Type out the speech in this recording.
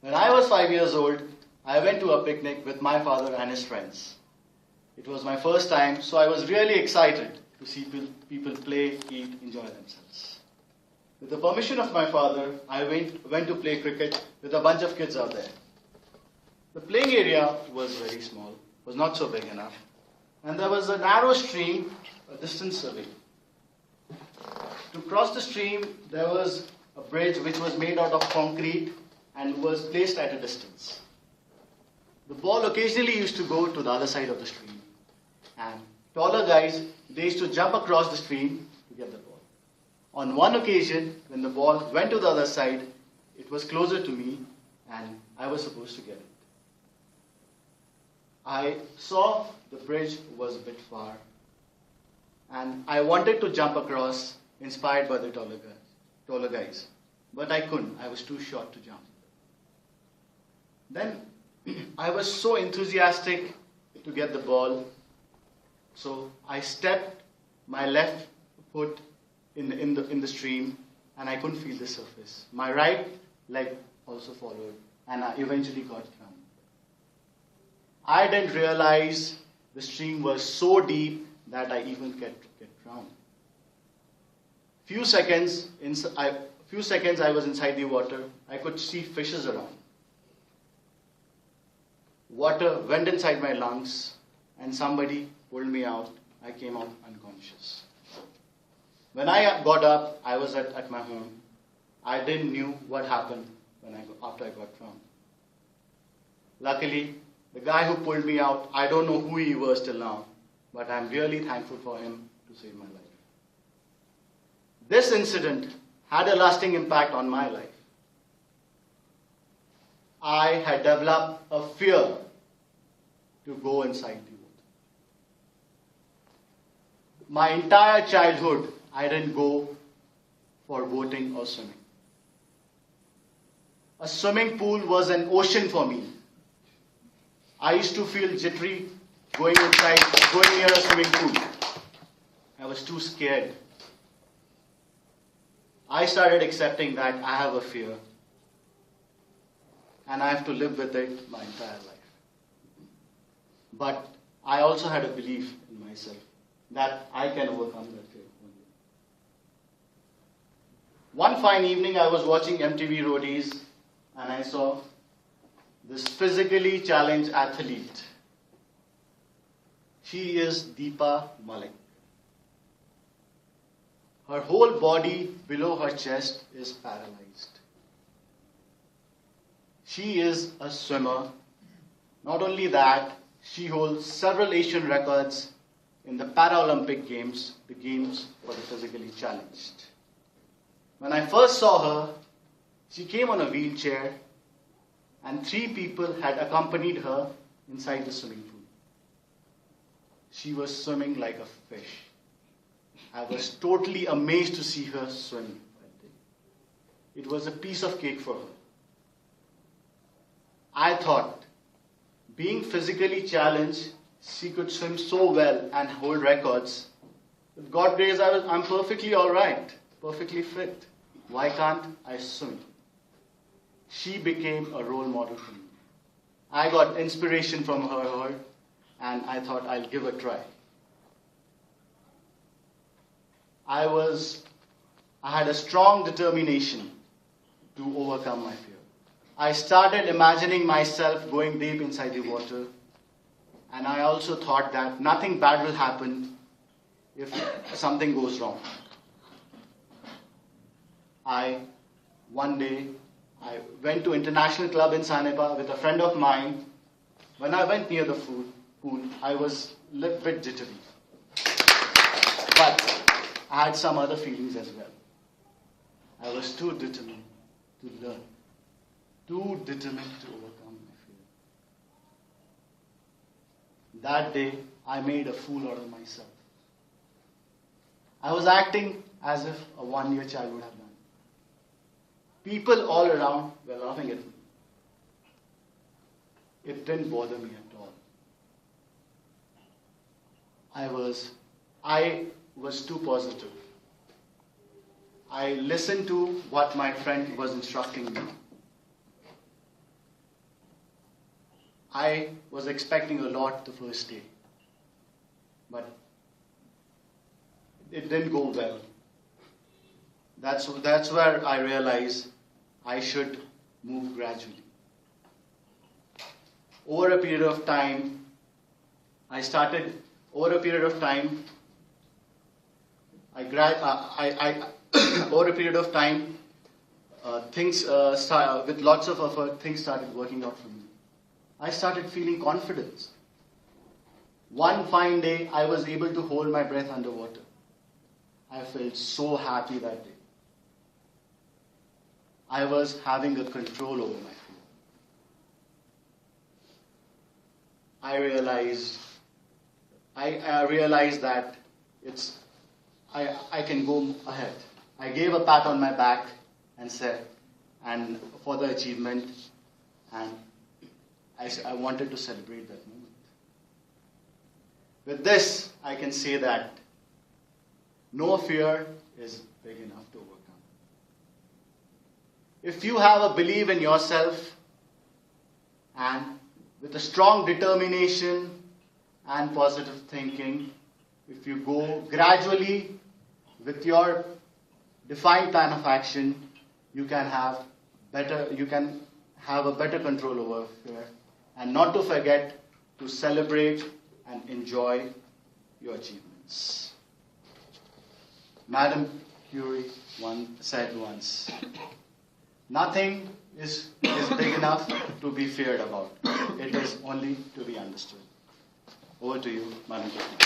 When I was 5 years old, I went to a picnic with my father and his friends. It was my first time, so I was really excited to see people play, eat, enjoy themselves. With the permission of my father, I went to play cricket with a bunch of kids out there. The playing area was very small, was not so big enough, and there was a narrow stream a distance away. To cross the stream, there was a bridge which was made out of concrete and was placed at a distance. The ball occasionally used to go to the other side of the stream, and taller guys, they used to jump across the stream to get the ball. On one occasion, when the ball went to the other side, it was closer to me and I was supposed to get it. I saw the bridge was a bit far and I wanted to jump across, inspired by the taller guys. But I couldn't. I was too short to jump. Then I was so enthusiastic to get the ball, so I stepped my left foot in the stream and I couldn't feel the surface. My right leg also followed and I eventually got drowned. I didn't realize the stream was so deep that I even get drowned. Few seconds I was inside the water. I could see fishes around. Water went inside my lungs and somebody pulled me out. I came out unconscious. When I got up, I was at my home. I didn't know what happened after I got drowned. Luckily, the guy who pulled me out, I don't know who he was till now, but I'm really thankful for him to save my life. This incident had a lasting impact on my life. I had developed a fear to go inside the water. My entire childhood, I didn't go for boating or swimming. A swimming pool was an ocean for me. I used to feel jittery going near a swimming pool. I was too scared. I started accepting that I have a fear and I have to live with it my entire life. But I also had a belief in myself that I can overcome that fear. One fine evening, I was watching MTV Roadies and I saw this physically challenged athlete. She is Deepa Malik. Her whole body below her chest is paralyzed. She is a swimmer. Not only that, she holds several Asian records in the Paralympic Games, the games for the physically challenged. When I first saw her, she came on a wheelchair and 3 people had accompanied her inside the swimming pool. She was swimming like a fish. I was totally amazed to see her swim that day. It was a piece of cake for her. I thought, being physically challenged, she could swim so well and hold records. With God's grace, I'm perfectly all right, perfectly fit. Why can't I swim? She became a role model for me. I got inspiration from her and I thought I'll give it a try. I had a strong determination to overcome my fear. I started imagining myself going deep inside the water, and I also thought that nothing bad will happen if something goes wrong. One day, I went to International Club in Sanepa with a friend of mine. When I went near the pool, I was a little bit jittery. But I had some other feelings as well. I was too determined to learn, too determined to overcome my fear. That day, I made a fool out of myself. I was acting as if a 1-year child would have done. People all around were laughing at me. It didn't bother me at all. I was too positive. I listened to what my friend was instructing me. I was expecting a lot the first day, but it didn't go well. That's where I realized I should move gradually. Over a period of time, over a period of time, over a period of time, with lots of effort, things started working out for me. I started feeling confidence. One fine day, I was able to hold my breath underwater. I felt so happy that day. I was having a control over my fear. I realized that I can go ahead. I gave a pat on my back and for the achievement, and I wanted to celebrate that moment. With this, I can say that no fear is big enough to overcome. If you have a belief in yourself and with a strong determination and positive thinking, if you go gradually with your defined plan of action, you can have a better control over fear, and not to forget to celebrate and enjoy your achievements. Madame Curie said once, nothing is big enough to be feared about. It is only to be understood. Over to you, Madame Curie.